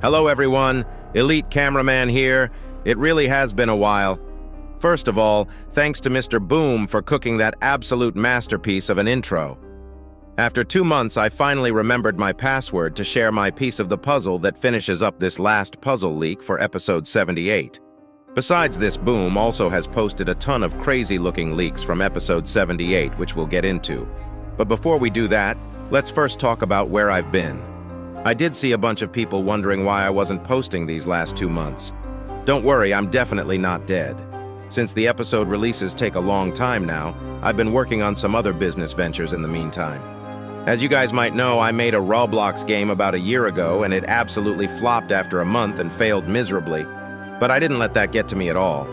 Hello everyone, Elite Cameraman here. It really has been a while. First of all, thanks to Mr. Boom for cooking that absolute masterpiece of an intro. After 2 months, I finally remembered my password to share my piece of the puzzle that finishes up this last puzzle leak for episode 78. Besides this, Boom also has posted a ton of crazy-looking leaks from episode 78, which we'll get into. But before we do that, let's first talk about where I've been. I did see a bunch of people wondering why I wasn't posting these last 2 months. Don't worry, I'm definitely not dead. Since the episode releases take a long time now, I've been working on some other business ventures in the meantime. As you guys might know, I made a Roblox game about a year ago and it absolutely flopped after a month and failed miserably. But I didn't let that get to me at all.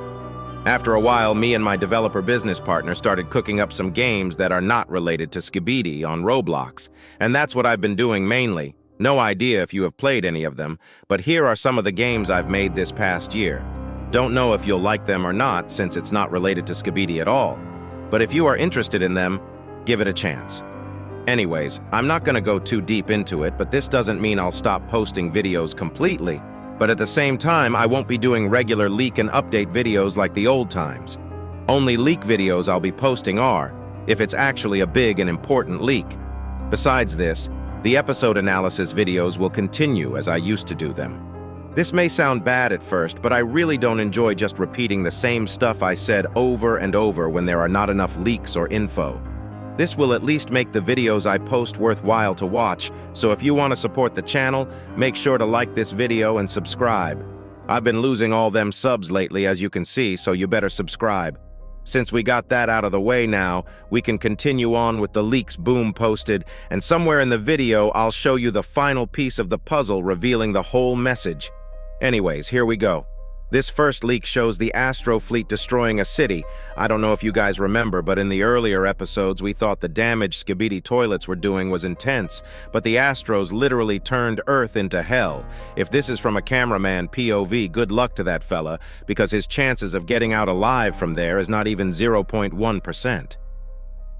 After a while, me and my developer business partner started cooking up some games that are not related to Skibidi on Roblox, and that's what I've been doing mainly. No idea if you have played any of them, but here are some of the games I've made this past year. Don't know if you'll like them or not, since it's not related to Skibidi at all. But if you are interested in them, give it a chance. Anyways, I'm not gonna go too deep into it, but this doesn't mean I'll stop posting videos completely. But at the same time, I won't be doing regular leak and update videos like the old times. Only leak videos I'll be posting are, if it's actually a big and important leak. Besides this, the episode analysis videos will continue as I used to do them. This may sound bad at first, but I really don't enjoy just repeating the same stuff I said over and over when there are not enough leaks or info. This will at least make the videos I post worthwhile to watch, so if you want to support the channel, make sure to like this video and subscribe. I've been losing all them subs lately, as you can see, so you better subscribe. Since we got that out of the way now, we can continue on with the leaks Boom posted, and somewhere in the video I'll show you the final piece of the puzzle revealing the whole message. Anyways, here we go. This first leak shows the Astro fleet destroying a city. I don't know if you guys remember, but in the earlier episodes we thought the damage Skibidi toilets were doing was intense, but the Astros literally turned Earth into hell. If this is from a cameraman POV, good luck to that fella, because his chances of getting out alive from there is not even 0.1%.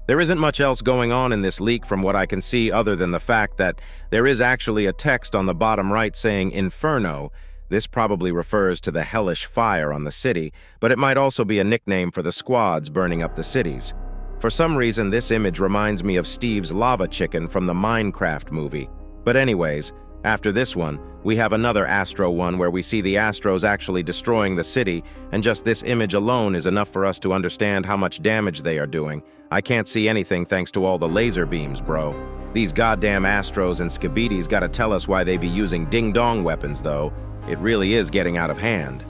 There isn't much else going on in this leak from what I can see other than the fact that there is actually a text on the bottom right saying Inferno. This probably refers to the hellish fire on the city, but it might also be a nickname for the squads burning up the cities. For some reason, this image reminds me of Steve's lava chicken from the Minecraft movie. But anyways, after this one, we have another Astro one where we see the Astros actually destroying the city, and just this image alone is enough for us to understand how much damage they are doing. I can't see anything thanks to all the laser beams, bro. These goddamn Astros and Skibidis gotta tell us why they be using ding-dong weapons, though. It really is getting out of hand.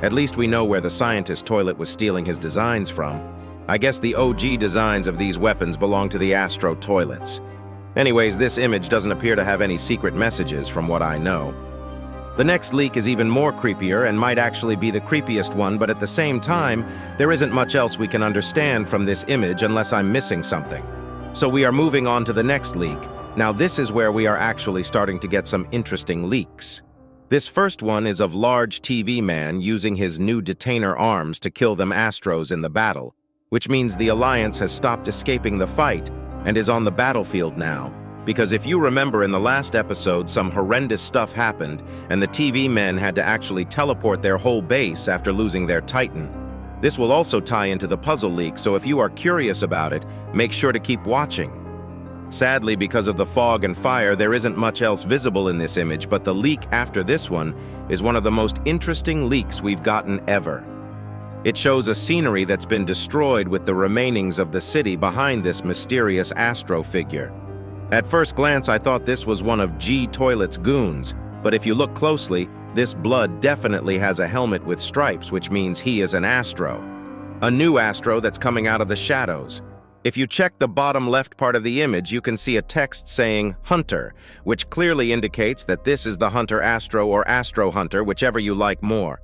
At least we know where the scientist toilet was stealing his designs from. I guess the OG designs of these weapons belong to the Astro toilets. Anyways, this image doesn't appear to have any secret messages from what I know. The next leak is even more creepier and might actually be the creepiest one, but at the same time, there isn't much else we can understand from this image unless I'm missing something. So we are moving on to the next leak. Now this is where we are actually starting to get some interesting leaks. This first one is of large TV man using his new detainer arms to kill them Astros in the battle, which means the Alliance has stopped escaping the fight and is on the battlefield now. Because if you remember in the last episode, some horrendous stuff happened and the TV men had to actually teleport their whole base after losing their Titan. This will also tie into the puzzle leak, so if you are curious about it, make sure to keep watching. Sadly, because of the fog and fire, there isn't much else visible in this image, but the leak after this one is one of the most interesting leaks we've gotten ever. It shows a scenery that's been destroyed with the remainings of the city behind this mysterious Astro figure. At first glance, I thought this was one of G Toilet's goons, but if you look closely, this blood definitely has a helmet with stripes, which means he is an Astro. A new Astro that's coming out of the shadows. If you check the bottom left part of the image, you can see a text saying Hunter, which clearly indicates that this is the Hunter Astro or Astro Hunter, whichever you like more.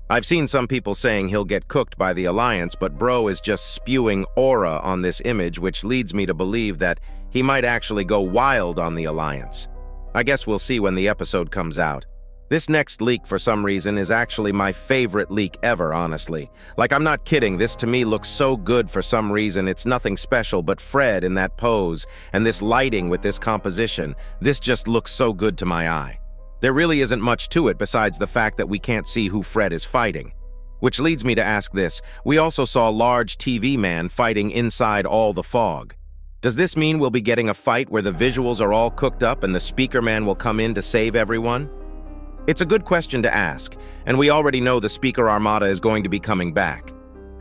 I've seen some people saying he'll get cooked by the Alliance, but bro is just spewing aura on this image, which leads me to believe that he might actually go wild on the Alliance. I guess we'll see when the episode comes out. This next leak, for some reason, is actually my favorite leak ever, honestly. Like, I'm not kidding, this to me looks so good for some reason. It's nothing special, but Fred in that pose, and this lighting with this composition, this just looks so good to my eye. There really isn't much to it besides the fact that we can't see who Fred is fighting. Which leads me to ask this. We also saw large TV man fighting inside all the fog. Does this mean we'll be getting a fight where the visuals are all cooked up and the speaker man will come in to save everyone? It's a good question to ask, and we already know the speaker armada is going to be coming back.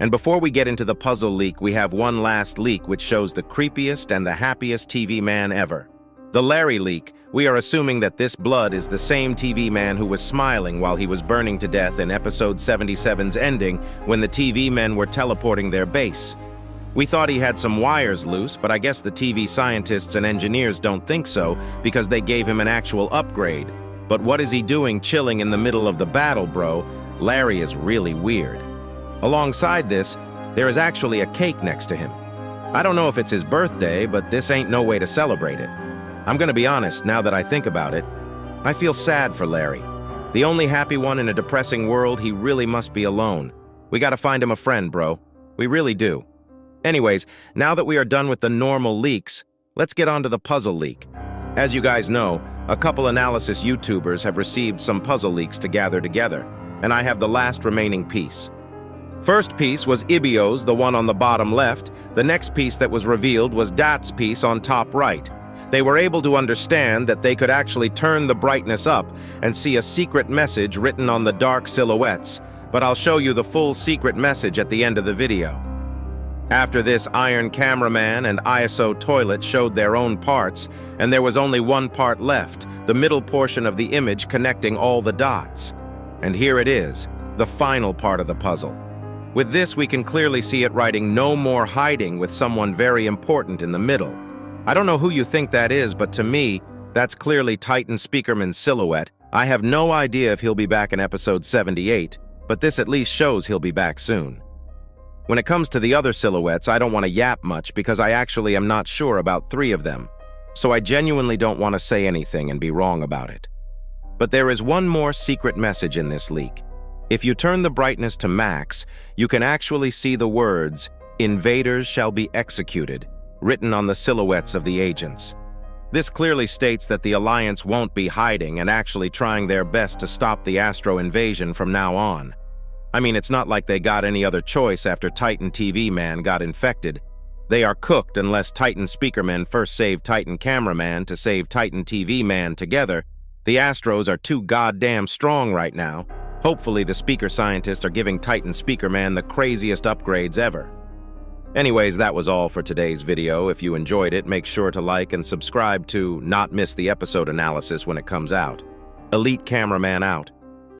And before we get into the puzzle leak, we have one last leak which shows the creepiest and the happiest TV man ever. The Larry leak. We are assuming that this blood is the same TV man who was smiling while he was burning to death in episode 77's ending when the TV men were teleporting their base. We thought he had some wires loose, but I guess the TV scientists and engineers don't think so because they gave him an actual upgrade. But what is he doing chilling in the middle of the battle, bro? Larry is really weird. Alongside this, there is actually a cake next to him. I don't know if it's his birthday, but this ain't no way to celebrate it. I'm gonna be honest, now that I think about it, I feel sad for Larry. The only happy one in a depressing world, he really must be alone. We gotta find him a friend, bro. We really do. Anyways, now that we are done with the normal leaks, let's get on to the puzzle leak. As you guys know, a couple analysis YouTubers have received some puzzle leaks to gather together, and I have the last remaining piece. First piece was Ibio's, the one on the bottom left. The next piece that was revealed was Dat's piece on top right. They were able to understand that they could actually turn the brightness up and see a secret message written on the dark silhouettes, but I'll show you the full secret message at the end of the video. After this, Iron Cameraman and ISO Toilet showed their own parts, and there was only one part left, the middle portion of the image connecting all the dots. And here it is, the final part of the puzzle. With this, we can clearly see it writing "No more hiding" with someone very important in the middle. I don't know who you think that is, but to me, that's clearly Titan Speakerman's silhouette. I have no idea if he'll be back in episode 78, but this at least shows he'll be back soon. When it comes to the other silhouettes, I don't want to yap much because I actually am not sure about 3 of them, so I genuinely don't want to say anything and be wrong about it. But there is one more secret message in this leak. If you turn the brightness to max, you can actually see the words, "Invaders shall be executed," written on the silhouettes of the agents. This clearly states that the Alliance won't be hiding and actually trying their best to stop the Astro invasion from now on. I mean, it's not like they got any other choice after Titan TV Man got infected. They are cooked unless Titan Speakerman first saved Titan Cameraman to save Titan TV Man together. The Astros are too goddamn strong right now. Hopefully the speaker scientists are giving Titan Speakerman the craziest upgrades ever. Anyways, that was all for today's video. If you enjoyed it, make sure to like and subscribe to not miss the episode analysis when it comes out. Elite Cameraman out.